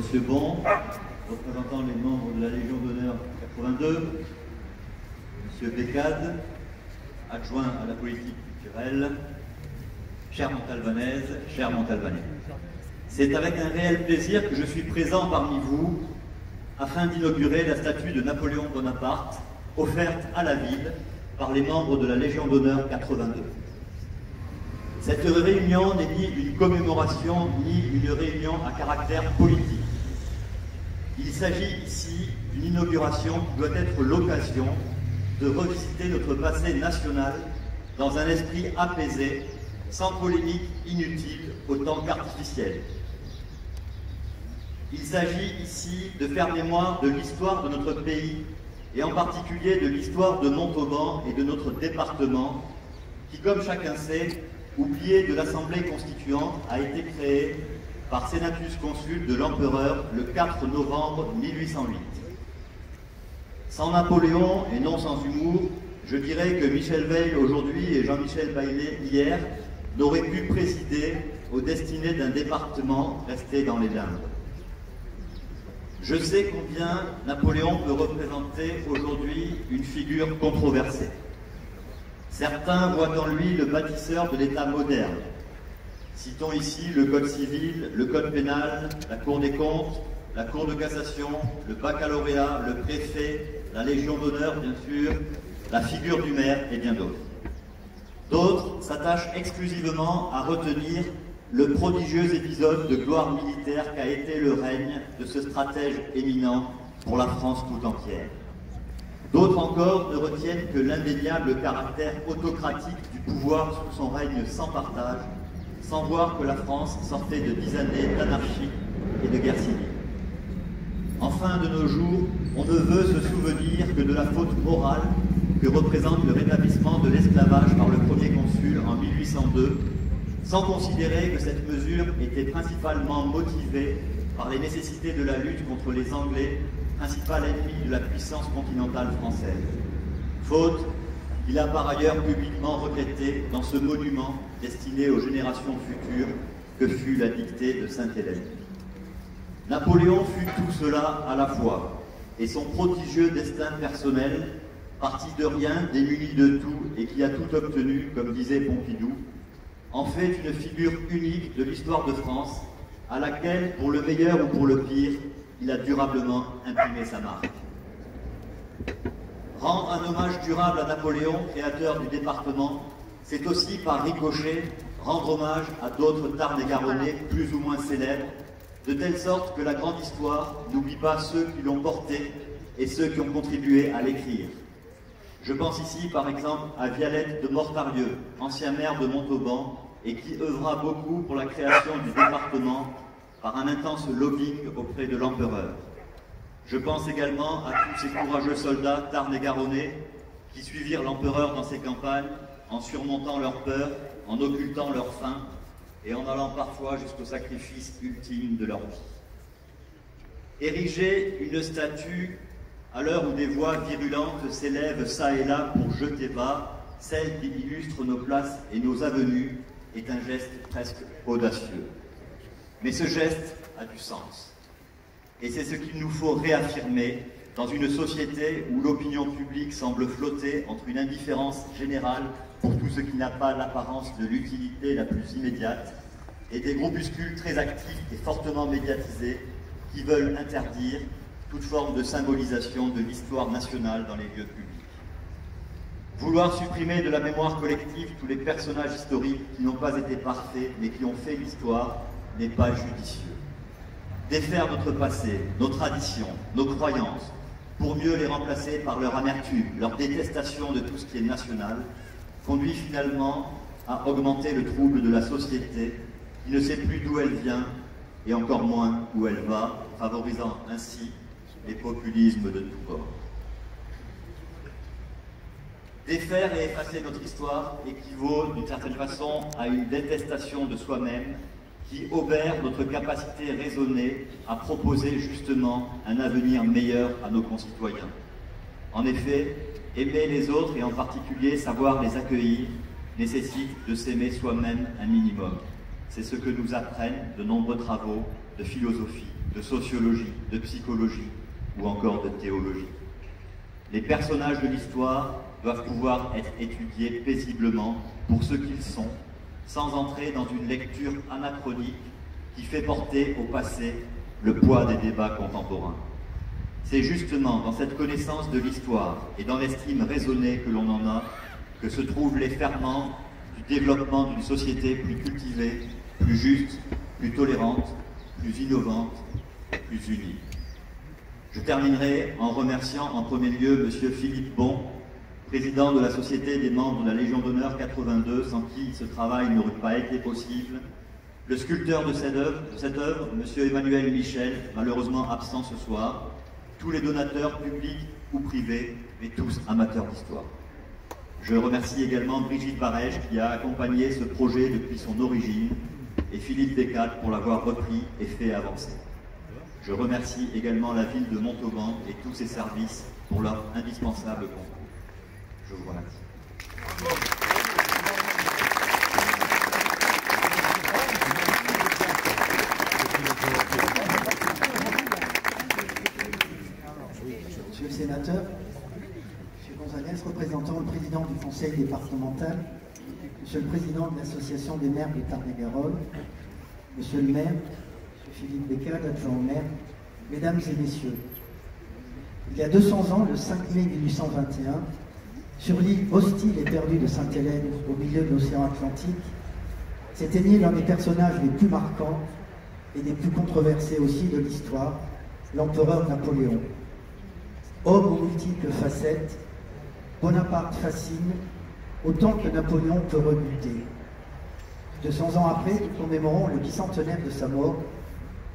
Monsieur Bon, représentant les membres de la Légion d'honneur 82, Monsieur Bécade, adjoint à la politique culturelle, cher Montalbanaise, cher Montalbanais. C'est avec un réel plaisir que je suis présent parmi vous afin d'inaugurer la statue de Napoléon Bonaparte offerte à la ville par les membres de la Légion d'honneur 82. Cette réunion n'est ni une commémoration ni une réunion à caractère politique. Il s'agit ici d'une inauguration qui doit être l'occasion de revisiter notre passé national dans un esprit apaisé, sans polémique inutile autant qu'artificielle. Il s'agit ici de faire mémoire de l'histoire de notre pays, et en particulier de l'histoire de Montauban et de notre département, qui, comme chacun sait, oublié de l'Assemblée constituante, a été créée par Senatus Consul de l'Empereur le 4 novembre 1808. Sans Napoléon et non sans humour, je dirais que Michel Veil aujourd'hui et Jean-Michel Baillet hier n'auraient pu présider aux destinées d'un département resté dans les limbes. Je sais combien Napoléon peut représenter aujourd'hui une figure controversée. Certains voient en lui le bâtisseur de l'État moderne. Citons ici le Code civil, le Code pénal, la Cour des comptes, la Cour de cassation, le baccalauréat, le préfet, la Légion d'honneur bien sûr, la figure du maire et bien d'autres. D'autres s'attachent exclusivement à retenir le prodigieux épisode de gloire militaire qu'a été le règne de ce stratège éminent pour la France tout entière. D'autres encore ne retiennent que l'indéniable caractère autocratique du pouvoir sous son règne sans partage, sans voir que la France sortait de 10 années d'anarchie et de guerre civile. Enfin, de nos jours, on ne veut se souvenir que de la faute morale que représente le rétablissement de l'esclavage par le premier consul en 1802, sans considérer que cette mesure était principalement motivée par les nécessités de la lutte contre les Anglais, principal ennemi de la puissance continentale française. Faute qu'il a par ailleurs publiquement regretté dans ce monument destiné aux générations futures que fut la dictée de Sainte-Hélène. Napoléon fut tout cela à la fois, et son prodigieux destin personnel, parti de rien, démuni de tout et qui a tout obtenu, comme disait Pompidou, en fait une figure unique de l'histoire de France, à laquelle, pour le meilleur ou pour le pire, il a durablement imprimé sa marque. Rendre un hommage durable à Napoléon, créateur du département, c'est aussi, par ricochet, rendre hommage à d'autres Tarn-et-Garonnais plus ou moins célèbres, de telle sorte que la grande histoire n'oublie pas ceux qui l'ont porté et ceux qui ont contribué à l'écrire. Je pense ici, par exemple, à Vialette de Mortarieu, ancien maire de Montauban, et qui œuvra beaucoup pour la création du département par un intense lobbying auprès de l'empereur. Je pense également à tous ces courageux soldats Tarn-et-Garonnais qui suivirent l'empereur dans ses campagnes en surmontant leur peur, en occultant leur faim et en allant parfois jusqu'au sacrifice ultime de leur vie. Ériger une statue à l'heure où des voix virulentes s'élèvent çà et là pour jeter bas celle qui illustre nos places et nos avenues est un geste presque audacieux. Mais ce geste a du sens. Et c'est ce qu'il nous faut réaffirmer dans une société où l'opinion publique semble flotter entre une indifférence générale pour tout ce qui n'a pas l'apparence de l'utilité la plus immédiate et des groupuscules très actifs et fortement médiatisés qui veulent interdire toute forme de symbolisation de l'histoire nationale dans les lieux publics. Vouloir supprimer de la mémoire collective tous les personnages historiques qui n'ont pas été parfaits mais qui ont fait l'histoire n'est pas judicieux. Défaire notre passé, nos traditions, nos croyances, pour mieux les remplacer par leur amertume, leur détestation de tout ce qui est national, conduit finalement à augmenter le trouble de la société qui ne sait plus d'où elle vient et encore moins où elle va, favorisant ainsi les populismes de tout bord. Défaire et effacer notre histoire équivaut d'une certaine façon à une détestation de soi-même qui obère notre capacité raisonnée à proposer justement un avenir meilleur à nos concitoyens. En effet, aimer les autres et en particulier savoir les accueillir nécessite de s'aimer soi-même un minimum. C'est ce que nous apprennent de nombreux travaux de philosophie de sociologie, de psychologie ou encore de théologie. Les personnages de l'histoire doivent pouvoir être étudiés paisiblement pour ce qu'ils sont, sans entrer dans une lecture anachronique qui fait porter au passé le poids des débats contemporains. C'est justement dans cette connaissance de l'histoire et dans l'estime raisonnée que l'on en a que se trouvent les ferments du développement d'une société plus cultivée, plus juste, plus tolérante, plus innovante, plus unie. Je terminerai en remerciant en premier lieu M. Philippe Bon, président de la Société des membres de la Légion d'honneur 82, sans qui ce travail n'aurait pas été possible, le sculpteur de cette œuvre, M. Emmanuel Michel, malheureusement absent ce soir, tous les donateurs publics ou privés, mais tous amateurs d'histoire. Je remercie également Brigitte Barège qui a accompagné ce projet depuis son origine et Philippe Descaldes pour l'avoir repris et fait avancer. Je remercie également la ville de Montauban et tous ses services pour leur indispensable concours. Je vous remercie. Monsieur le sénateur, Monsieur Gonzalez, représentant le président du conseil départemental, Monsieur le président de l'association des maires du Tarn-et-Garonne, Monsieur le maire, Monsieur Philippe Descaldes, adjoint au maire, Mesdames et Messieurs, il y a 200 ans, le 5 mai 1821, sur l'île hostile et perdue de Sainte-Hélène, au milieu de l'océan Atlantique, s'éteignait l'un des personnages les plus marquants et des plus controversés aussi de l'histoire, l'empereur Napoléon. Homme aux multiples facettes, Bonaparte fascine, autant que Napoléon peut rebuter. 200 ans après, nous commémorons le bicentenaire de sa mort,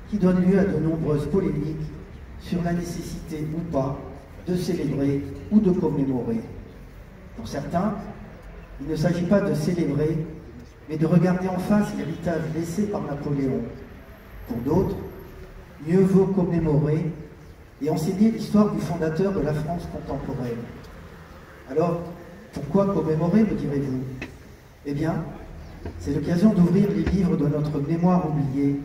qui donne lieu à de nombreuses polémiques sur la nécessité ou pas de célébrer ou de commémorer. Pour certains, il ne s'agit pas de célébrer, mais de regarder en face l'héritage laissé par Napoléon. Pour d'autres, mieux vaut commémorer et enseigner l'histoire du fondateur de la France contemporaine. Alors, pourquoi commémorer, me direz-vous? Eh bien, c'est l'occasion d'ouvrir les livres de notre mémoire oubliée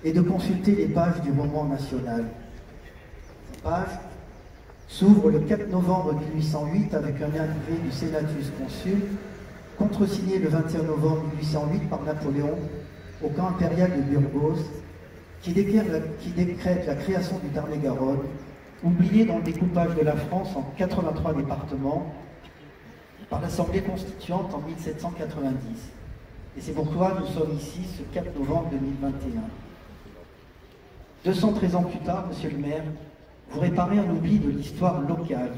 et de consulter les pages du roman national. Ces pages s'ouvrent le 4 novembre 1808 avec un arrivé du Senatus Consul, contresigné le 21 novembre 1808 par Napoléon au camp impérial de Burgos, qui décrète la création du Tarn-et-Garonne, oublié dans le découpage de la France en 83 départements, par l'Assemblée constituante en 1790. Et c'est pourquoi nous sommes ici ce 4 novembre 2021. 213 ans plus tard, monsieur le maire, vous réparez un oubli de l'histoire locale.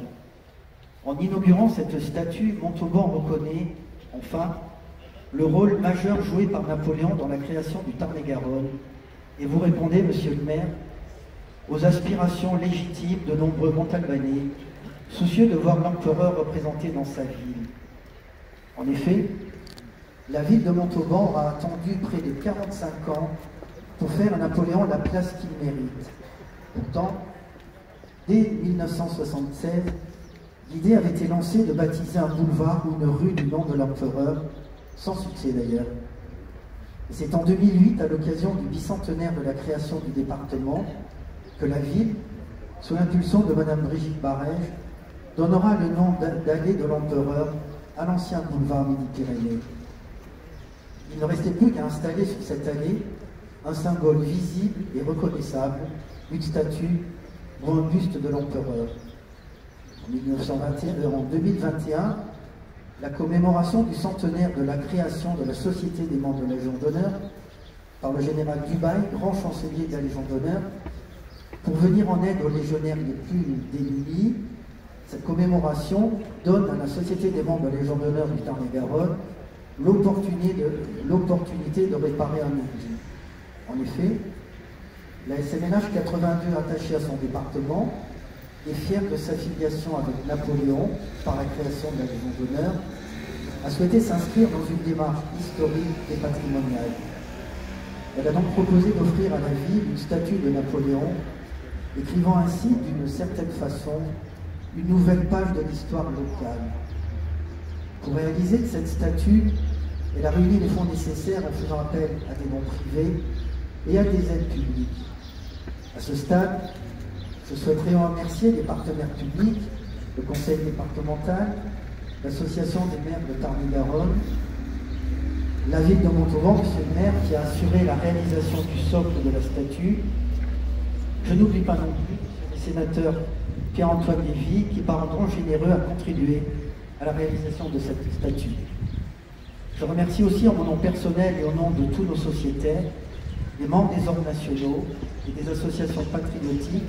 En inaugurant cette statue, Montauban reconnaît, enfin, le rôle majeur joué par Napoléon dans la création du Tarn-et-Garonne, et vous répondez, monsieur le maire, aux aspirations légitimes de nombreux Montalbanais, soucieux de voir l'empereur représenté dans sa ville. En effet, la ville de Montauban aura attendu près de 45 ans pour faire à Napoléon la place qu'il mérite. Pourtant, dès 1976, l'idée avait été lancée de baptiser un boulevard ou une rue du nom de l'empereur, sans succès d'ailleurs. Et c'est en 2008, à l'occasion du bicentenaire de la création du département, que la ville, sous l'impulsion de Madame Brigitte Barège, donnera le nom d'allée de l'empereur à l'ancien boulevard Midi-Pyrénées. Il ne restait plus qu'à installer sur cette allée un symbole visible et reconnaissable, une statue ou un buste de l'empereur. En 2021, la commémoration du centenaire de la création de la Société des membres de la Légion d'honneur par le général Dubail, grand chancelier de la Légion d'honneur, pour venir en aide aux légionnaires les plus démunis. Cette commémoration donne à la Société des membres de la Légion d'honneur du Tarn-et-Garonne l'opportunité de réparer un oubli. En effet, la SMNH 82, attachée à son département, est fière de sa filiation avec Napoléon par la création de la Légion d'honneur, a souhaité s'inscrire dans une démarche historique et patrimoniale. Elle a donc proposé d'offrir à la ville une statue de Napoléon, écrivant ainsi d'une certaine façon une nouvelle page de l'histoire locale. Pour réaliser cette statue, elle a réuni les fonds nécessaires en faisant appel à des dons privés et à des aides publiques. À ce stade, je souhaiterais remercier les partenaires publics, le conseil départemental, l'association des maires de Tarn-et-Garonne, la ville de Montauban, monsieur le maire, qui a assuré la réalisation du socle de la statue. Je n'oublie pas non plus le sénateur Pierre-Antoine Lévy, qui par un don généreux a contribué à la réalisation de cette statue. Je remercie aussi en mon nom personnel et au nom de tous nos sociétaires, les membres des ordres nationaux et des associations patriotiques,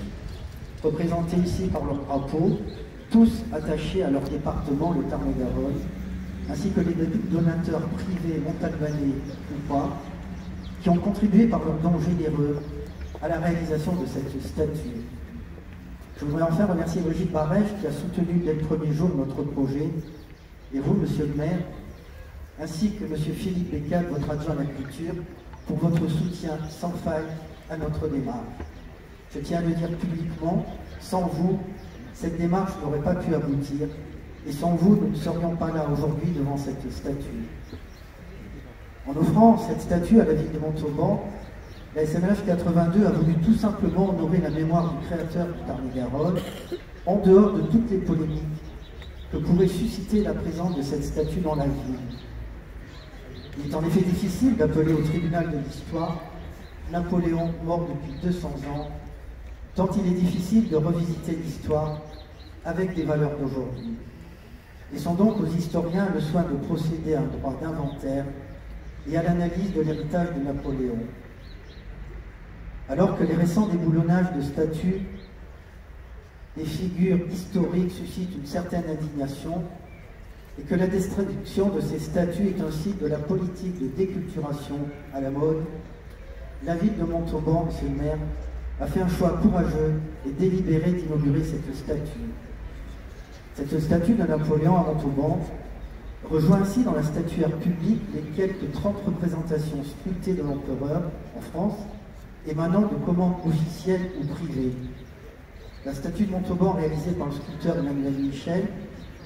représentés ici par leur drapeau, tous attachés à leur département, le Tarn-et-Garonne, ainsi que les donateurs privés, montalbanais ou pas, qui ont contribué par leurs dons généreux à la réalisation de cette statue. Je voudrais enfin remercier Brigitte Barège qui a soutenu dès le premier jour notre projet, et vous, monsieur le maire, ainsi que monsieur Philippe Bécal, votre adjoint à la culture, pour votre soutien sans faille à notre démarche. Je tiens à le dire publiquement, sans vous, cette démarche n'aurait pas pu aboutir, et sans vous, nous ne serions pas là aujourd'hui devant cette statue. En offrant cette statue à la ville de Montauban, la SMH 82 a voulu tout simplement honorer la mémoire du créateur du Tarn-et-Garonne, en dehors de toutes les polémiques que pourrait susciter la présence de cette statue dans la ville. Il est en effet difficile d'appeler au tribunal de l'histoire Napoléon mort depuis 200 ans, tant il est difficile de revisiter l'histoire avec des valeurs d'aujourd'hui. Laissons donc aux historiens le soin de procéder à un droit d'inventaire et à l'analyse de l'héritage de Napoléon. Alors que les récents déboulonnages de statues et figures historiques suscitent une certaine indignation, et que la destruction de ces statues est un signe de la politique de déculturation à la mode, la ville de Montauban, monsieur le maire, a fait un choix courageux et délibéré d'inaugurer cette statue. Cette statue de Napoléon à Montauban rejoint ainsi dans la statuaire publique les quelques 30 représentations sculptées de l'empereur en France, émanant de commandes officielles ou privées. La statue de Montauban, réalisée par le sculpteur Emmanuel Michel,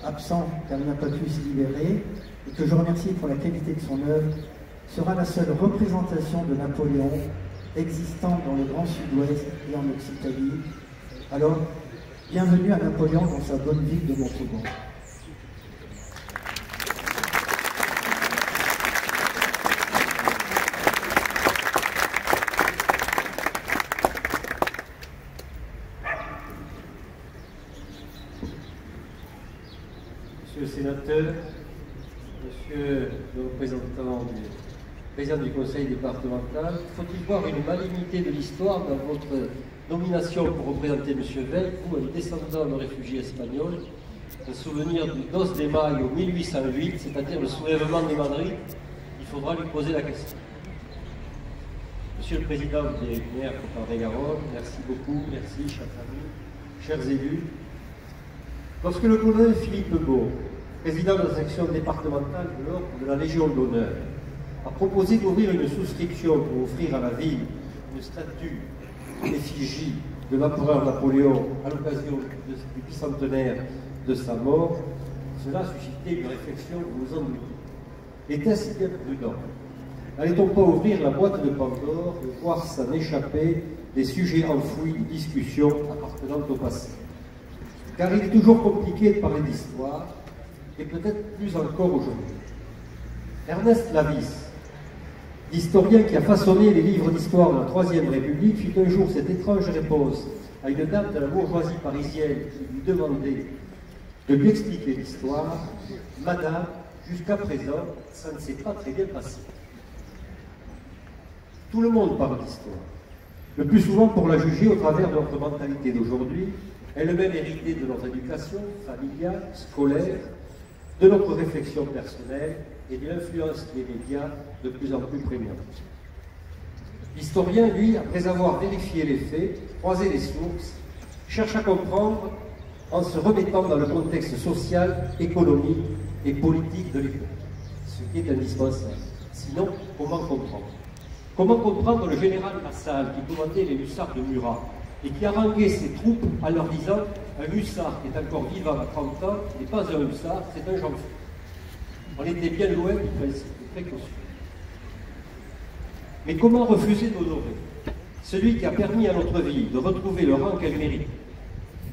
absent car il n'a pas pu se libérer, et que je remercie pour la qualité de son œuvre, sera la seule représentation de Napoléon existant dans le Grand Sud-Ouest et en Occitanie. Alors, bienvenue à Napoléon dans sa bonne ville de Montauban. Monsieur le sénateur, monsieur le représentant du président du conseil départemental, faut-il voir une malignité de l'histoire dans votre nomination pour représenter M. Veil, vous, un descendant de réfugiés espagnols, un souvenir du Dos de Mayo 1808, c'est-à-dire le soulèvement des Madrid? Il faudra lui poser la question. Monsieur le président des maires de Tarn-et-Garonne, merci beaucoup, merci, chers amis, chers élus. Lorsque le colonel Philippe Beau, président de la section départementale de l'Ordre de la Légion d'honneur, a proposé d'ouvrir une souscription pour offrir à la ville une statue effigie de l'empereur Napoléon à l'occasion du bicentenaire de sa mort, cela a suscité une réflexion, vous vous en doutez. Était-ce bien prudent? N'allait-on pas ouvrir la boîte de Pandore et voir s'en échapper des sujets enfouis de discussion appartenant au passé? Car il est toujours compliqué de parler d'histoire, et peut-être plus encore aujourd'hui. Ernest Lavis, l'historien qui a façonné les livres d'histoire de la Troisième République, fit un jour cette étrange réponse à une dame de la bourgeoisie parisienne qui lui demandait de lui expliquer l'histoire. « Madame, jusqu'à présent, ça ne s'est pas très bien passé. » Tout le monde parle d'histoire, le plus souvent pour la juger au travers de notre mentalité d'aujourd'hui, elle-même héritée de notre éducation familiale, scolaire, de notre réflexion personnelle et de l'influence des médias de plus en plus prégnante. L'historien, lui, après avoir vérifié les faits, croisé les sources, cherche à comprendre en se remettant dans le contexte social, économique et politique de l'époque, ce qui est indispensable. Sinon, comment comprendre? Comment comprendre le général Massal qui commandait les hussards de Murat et qui haranguait ses troupes en leur disant « Un hussard qui est encore vivant à 30 ans n'est pas un hussard, c'est un jean-fou ». On était bien loin du principe de précaution. Mais comment refuser d'honorer celui qui a permis à notre ville de retrouver le rang qu'elle mérite.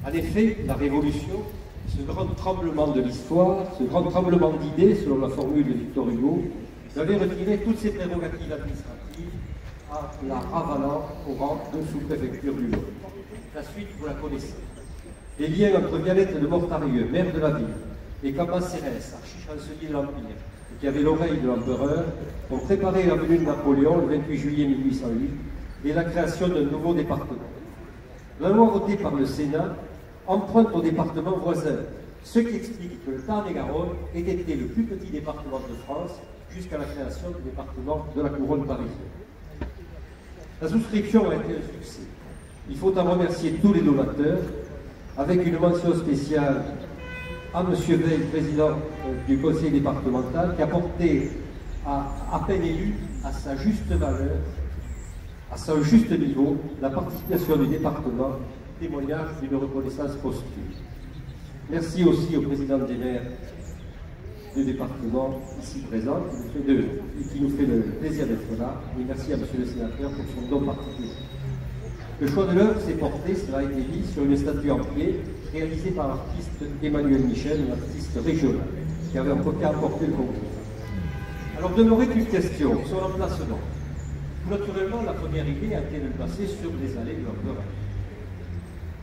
En effet, la Révolution, ce grand tremblement de l'histoire, ce grand tremblement d'idées, selon la formule de Victor Hugo, lui avait retiré toutes ses prérogatives administratives en la ravalant au rang de sous-préfecture du Lot. La suite, vous la connaissez. Les liens entre Violette de Mortarieux, maire de la ville, et Cambacérès, archichancelier de l'Empire, qui avait l'oreille de l'empereur, ont préparé la venue de Napoléon le 28 juillet 1808 et la création d'un nouveau département. La loi votée par le Sénat emprunte au département voisin, ce qui explique que le Tarn-et-Garonne ait été le plus petit département de France jusqu'à la création du département de la couronne parisienne. La souscription a été un succès. Il faut en remercier tous les donateurs, avec une mention spéciale à M. Veil, président du conseil départemental, qui a porté à peine élu à sa juste valeur, à son juste niveau, la participation du département, témoignage d'une reconnaissance posthume. Merci aussi au président des maires du département ici présent, qui nous fait le plaisir d'être là, et merci à M. le sénateur pour son don particulier. Le choix de l'œuvre s'est porté, cela a été dit, sur une statue en pied réalisée par l'artiste Emmanuel Michel, un artiste régional, qui avait apporté le concours. Alors demeurait une question, son emplacement. Naturellement, la première idée a été de le placer sur les allées de l'empereur.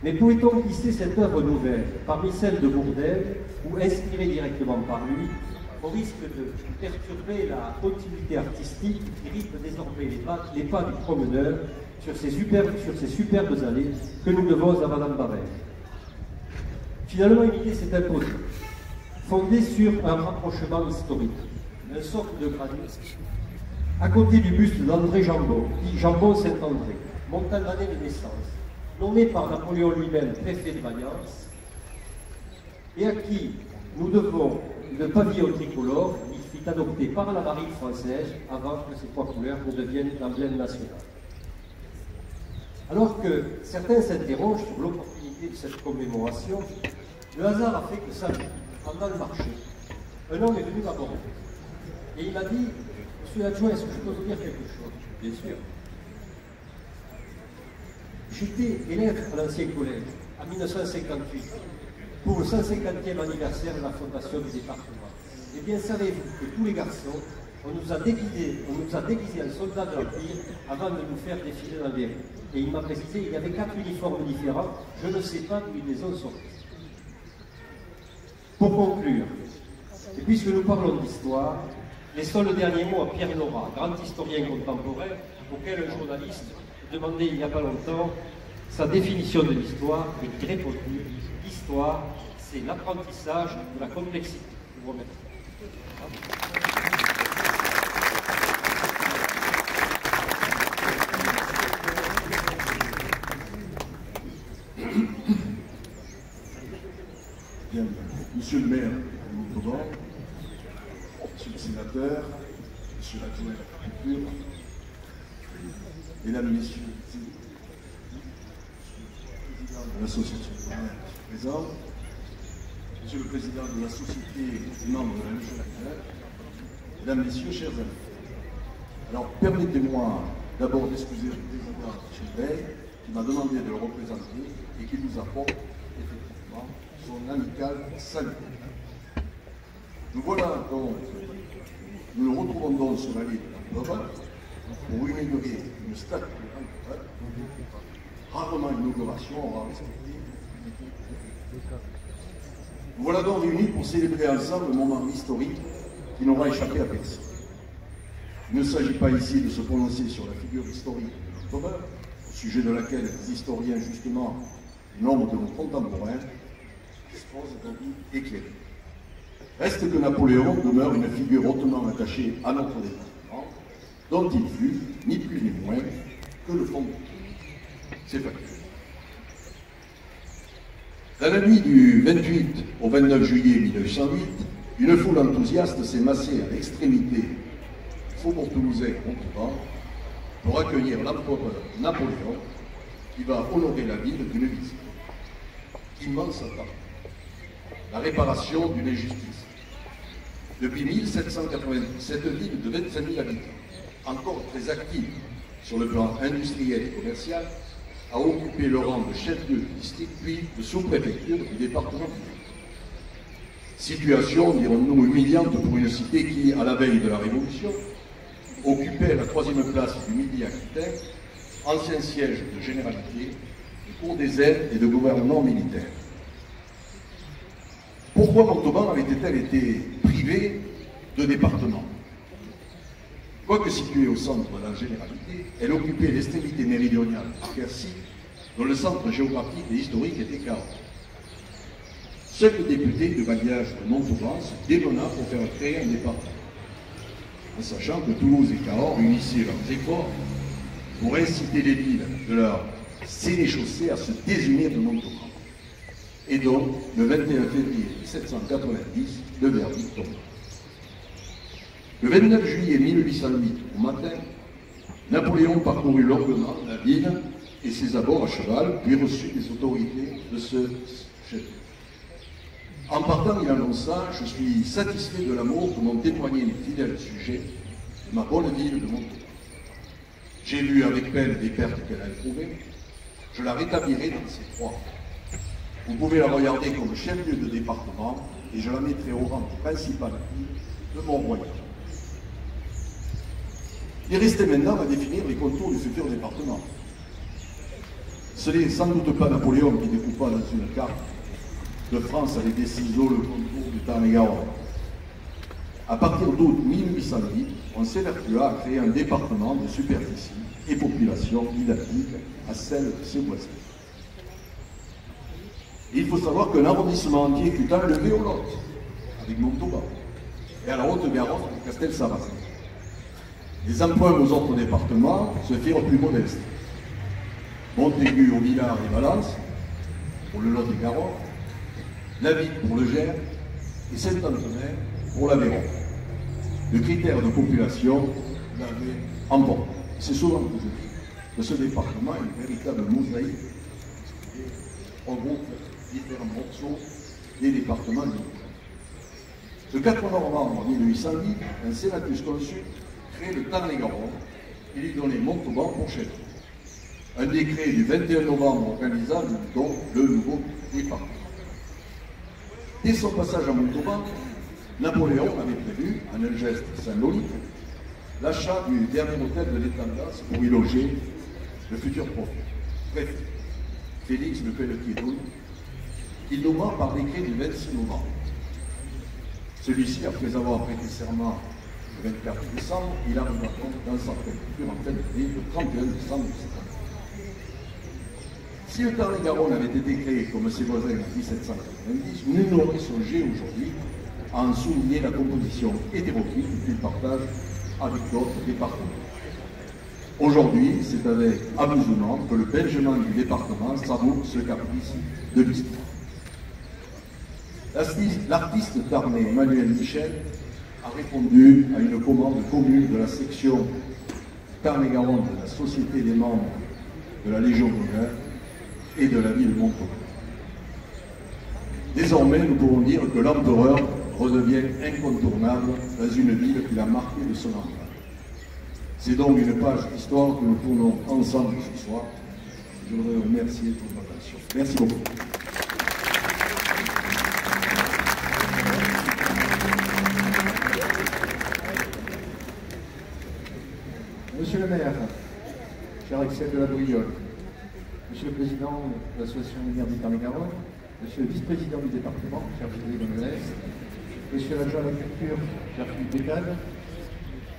Mais pouvait-on glisser cette œuvre nouvelle parmi celles de Bourdelle ou inspirée directement par lui, au risque de perturber la continuité artistique qui rythme désormais les pas du promeneur sur ces superbes allées que nous devons à Madame Barrère. Finalement, une idée s'est imposée, fondée sur un rapprochement historique, un socle de granit, à côté du buste d'André Jambon, dit Jambon Saint-André, montagnarde de naissance, nommé par Napoléon lui-même préfet de Mayence, et à qui nous devons le pavillon tricolore, qui fut adopté par la marine française avant que ces trois couleurs ne deviennent l'emblème national. Alors que certains s'interrogent sur l'opportunité de cette commémoration, le hasard a fait que samedi, pendant le marché, un homme est venu m'aborder. Et il m'a dit, Monsieur l'adjoint, est-ce que je peux vous dire quelque chose? Bien sûr. J'étais élève à l'ancien collège, en 1958, pour le 150e anniversaire de la fondation du département. Eh bien, savez-vous que tous les garçons, on nous a déguisés en soldats de l'Empire avant de nous faire défiler dans les rues. Et il m'a précisé, il y avait 4 uniformes différents, je ne sais pas d'où ils les ont sortis. Pour conclure, et puisque nous parlons d'histoire, laissons le dernier mot à Pierre Nora, grand historien contemporain, auquel un journaliste demandait il n'y a pas longtemps sa définition de l'histoire, et qui répondit « L'histoire, c'est l'apprentissage de la complexité ». Je vous remercie. Bien, Monsieur le maire de Montauban, Monsieur le sénateur, Monsieur l'adjoint à la culture, Mesdames, Messieurs, de l'association de maires présents, Monsieur le président de la société et membre de la Légion d'honneur, Mesdames, Messieurs, chers amis. Alors, permettez-moi d'abord d'excuser le président Gilbert qui m'a demandé de le représenter et qui nous apporte effectivement son amical salut. Nous voilà donc, nous le retrouvons donc sur l'allée de l'Empereur pour inaugurer une statue de l'Empereur. Rarement une inauguration aura respecté. Nous voilà donc réunis pour célébrer ensemble un moment historique qui n'aura échappé à personne. Il ne s'agit pas ici de se prononcer sur la figure historique de l'Empereur, au sujet de laquelle les historiens, justement, nombre de nos contemporains, disposent d'avis éclairés. Reste que Napoléon demeure une figure hautement attachée à notre département, dont il fut, ni plus ni moins, que le fondateur. C'est factuel. Dans la nuit du 28 au 29 juillet 1908, une foule enthousiaste s'est massée à l'extrémité du faubourg toulousain Montauban pour accueillir l'empereur Napoléon qui va honorer la ville d'une visite. Immense attente. La réparation d'une injustice. Depuis 1790, cette ville de 25 000 habitants, encore très active sur le plan industriel et commercial, a occupé le rang de chef-lieu de district, puis de sous-préfecture du département. Situation, dirons-nous, humiliante pour une cité qui, à la veille de la Révolution, occupait la 3e place du Midi-Aquitaine, ancien siège de généralité, de cour des aides et de gouvernement militaire. Pourquoi Montauban avait-elle été privée de département? Quoique située au centre de la généralité, elle occupait l'extrémité méridionale de Quercy, dont le centre géographique et historique était Cahors. Seul le député de bailliage de Montauban se démena pour faire créer un département, en sachant que Toulouse et Cahors unissaient leurs efforts pour inciter les villes de leur sénéchaussée à se désunir de Montauban. Et donc, le 21 février 1790, le verdict tomba. Le 29 juillet 1808, au matin, Napoléon parcourut longuement la ville et ses abords à cheval, puis reçut des autorités de ce chef. En partant, il annonça « Je suis satisfait de l'amour que m'ont témoigné mes fidèles sujets de ma bonne ville de Montauban. J'ai vu avec peine des pertes qu'elle a éprouvées. Je la rétablirai dans ses droits. Vous pouvez la regarder comme chef-lieu de département et je la mettrai au rang de principale ville de mon royaume. » Il restait maintenant à définir les contours du futur département. Ce n'est sans doute pas Napoléon qui découpa dans une carte de France avec des ciseaux le contour du Tarn-et-Garonne. À partir d'août 1808, on s'évertua à créer un département de superficie et population identique à celle de ses voisins. Et il faut savoir qu'un arrondissement entier fut enlevé au Lot, avec Montauban, et à la Haute-Garonne, avec Castel-Sarrazin. Les emprunts aux autres départements se firent plus modestes. Montaigu, Auvillard et Valence, pour le Lot-et-Garonne, Lavitte pour le Gers et Saint-Antonin pour l'Aveyron. Le critère de population l'avait emporté. C'est souvent que je dis que ce département est une véritable mosaïque qui regroupe différents morceaux des départements du Lot. Le 4 novembre 1808, un sénatus consul crée le Tarn-et-Garonne et lui donnait Montauban pour chef. Un décret du 21 novembre organisa donc le nouveau département. Dès son passage à Montauban, Napoléon avait prévu, en un geste symbolique, l'achat du dernier hôtel de l'intendance pour y loger le futur préfet, Félix de Pelletier-Doulle, qu'il nomma par décret du 26 novembre. Celui-ci, après avoir prêté serment le 24 décembre, il arriva donc dans sa préfecture en fin d'année le 31 décembre de cette année. Si le Tarn-et-Garonne avait été créé comme ses voisins en 1790, nul n'aurait songé aujourd'hui à en souligner la composition hétéroclite qu'il partage avec d'autres départements. Aujourd'hui, c'est avec amusement que le belgement du département savoure ce caprice de l'histoire. L'artiste tarnais Emmanuel Michel a répondu à une commande commune de la section Tarn-et-Garonne de la Société des membres de la Légion d'honneur et de la ville de Montauban. Désormais, nous pouvons dire que l'empereur redevient incontournable dans une ville qu'il a marquée de son empreinte. C'est donc une page d'histoire que nous tournons ensemble ce soir. Je voudrais vous remercier pour votre attention. Merci beaucoup. Monsieur le maire, cher Axel de la Bruyole, Monsieur le président de l'association des maires du Tarn-et-Garonne, Monsieur le vice-président du département, cher Frédéric Gonzalez, Monsieur l'adjoint à la culture, cher Philippe Bécade,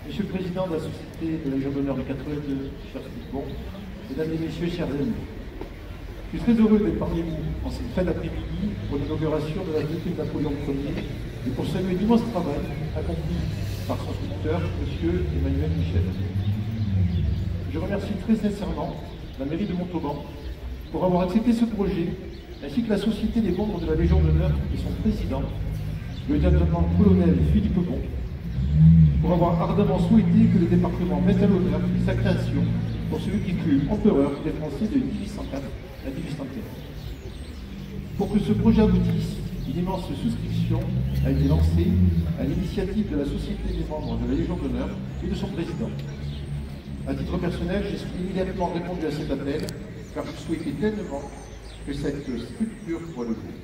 Monsieur le président de la Société de la Légion d'honneur du 82, cher Philippe Bon, Mesdames et Messieurs, chers amis, je suis très heureux d'être parmi vous en cette fin d'après-midi pour l'inauguration de la ville de Napoléon Ier et pour saluer l'immense travail accompli par son sculpteur, Monsieur Emmanuel Michel. Je remercie très sincèrement la mairie de Montauban pour avoir accepté ce projet, ainsi que la Société des membres de la Légion d'honneur et son président, le lieutenant-colonel Philippe Bon, pour avoir ardemment souhaité que le département mette à l'honneur sa création pour celui qui fut empereur des Français de 1804 à 1815. Pour que ce projet aboutisse, une immense souscription a été lancée à l'initiative de la Société des membres de la Légion d'honneur et de son président. À titre personnel, j'ai immédiatement répondu à cet appel, car je souhaitais pleinement que cette structure voie le jour.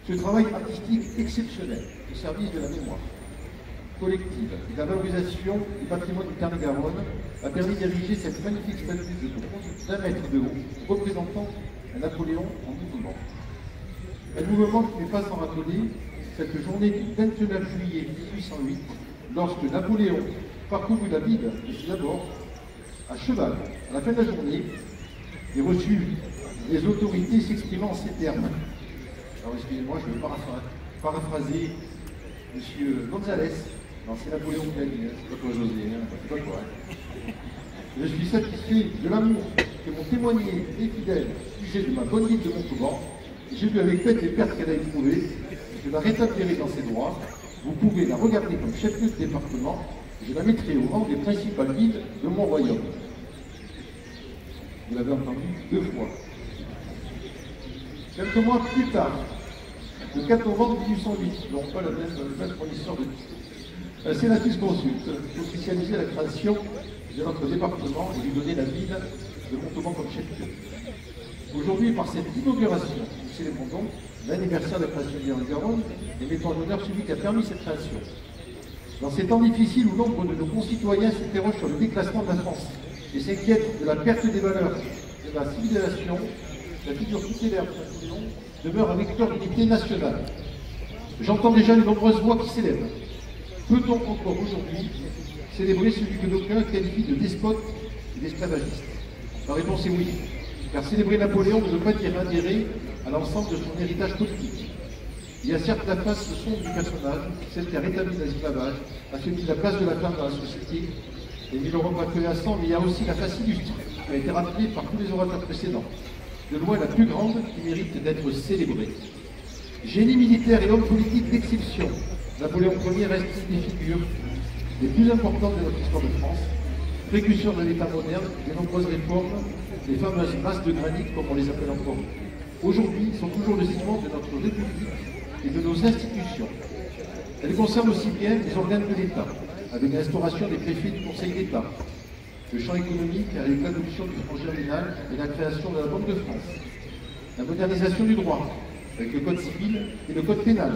Ce travail artistique exceptionnel au service de la mémoire collective et de la valorisation du patrimoine du Tarn-et-Garonne a permis d'ériger cette magnifique statue de bronze d'1 mètre de haut, représentant un Napoléon en mouvement. Un mouvement qui n'est pas sans rappeler cette journée du 29 juillet 1808, lorsque Napoléon parcourut la ville de ses abords à cheval. À la fin de la journée, il reçut les autorités s'exprimant en ces termes. Alors excusez-moi, je vais paraphraser M. Gonzalez. Non, c'est Napoléon qui a dit, c'est pas toi José, c'est pas toi. Je suis satisfait de l'amour que m'ont témoigné les fidèles au sujet de ma bonne ville de Montauban. J'ai vu avec peine les pertes qu'elle a éprouvées. Je la rétablirai dans ses droits. Vous pouvez la regarder comme chef-lieu de département. Je la mettrai au rang des principales villes de mon royaume. Vous l'avez entendu 2 fois. Quelques mois plus tard, le 4 novembre 1808, non pas le même fournisseur de titres, la sénatrice consulte officialisait la création de notre département et lui donnait la ville de Montauban comme chef-lieu. Aujourd'hui, par cette inauguration, nous célébrons donc l'anniversaire de la création du Tarn-et-Garonne et mettons en honneur celui qui a permis cette création. Dans ces temps difficiles où nombre de nos concitoyens s'interrogent sur le déclassement de la France et s'inquiètent de la perte des valeurs de la civilisation, la figure tutélaire de Napoléon demeure un vecteur d'unité nationale. J'entends déjà les nombreuses voix qui s'élèvent. Peut-on encore aujourd'hui célébrer celui que d'aucuns qualifient de despote et d'esclavagiste? La réponse est oui, car célébrer Napoléon ne veut pas dire adhérer à l'ensemble de son héritage politique. Il y a certes la face sombre du personnage, celle qui a rétabli l'esclavage, a celui de la place de la femme dans la société, et ils n'auront pas que à sang, mais il y a aussi la face illustre, qui a été rappelée par tous les orateurs précédents, de loin la plus grande qui mérite d'être célébrée. Génie militaire et homme politique d'exception, Napoléon Ier reste une des figures les plus importantes de notre histoire de France, précurseur de l'État moderne, des nombreuses réformes, des fameuses masses de granit, comme on les appelle encore. Aujourd'hui, ils sont toujours le ciment de notre République et de nos institutions. Elles concernent aussi bien les organes de l'État, avec l'instauration des préfets du Conseil d'État, le champ économique avec l'adoption du fonds germinal et la création de la Banque de France, la modernisation du droit, avec le Code civil et le Code pénal,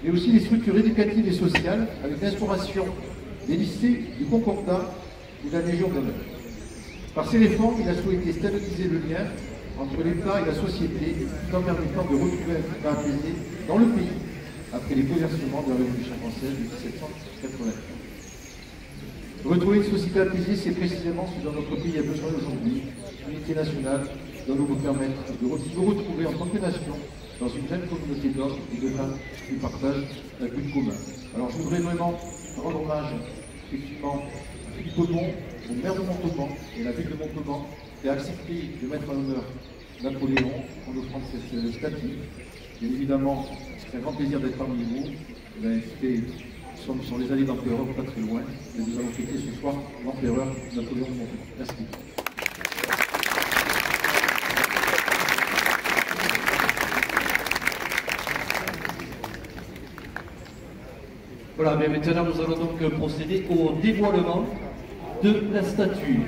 mais aussi les structures éducatives et sociales, avec l'instauration des lycées, du Concordat ou de la Légion d'honneur. Par ces réformes, il a souhaité stabiliser le lien entre l'État et la société, tout en permettant de retrouver un climat apaisé dans le pays, après les bouleversements de la Révolution française de 1789. Retrouver une société apaisée, c'est précisément ce dont notre pays a besoin aujourd'hui, l'unité nationale doit nous permettre de nous retrouver en tant que nation dans une même communauté d'hommes et de femmes qui partagent un but commun. Alors je voudrais vraiment rendre hommage effectivement à Philippe Audon, au maire de Montauban et la ville de Montauban, qui a accepté de mettre en honneur Napoléon en offrant cette statue. Bien évidemment, c'est un grand plaisir d'être parmi vous. Nous sommes sur les allées d'Empereur, pas très loin, et nous allons fêter ce soir l'Empereur Napoléon de Montauban. Merci. Voilà, mais maintenant nous allons donc procéder au dévoilement de la statue.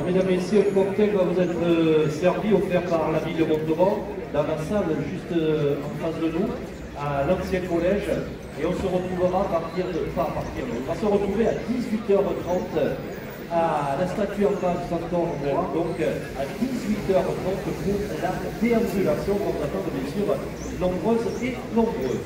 mesdames et messieurs, le cocktail va vous être servi, offert par la ville de Montauban, dans la salle juste en face de nous, à l'ancien collège. Et on se retrouvera on va se retrouver à 18h30 à la statue en face Santor Morin, donc à 18h30 pour la déambulation qu'on attend bien sûr nombreuses et nombreux.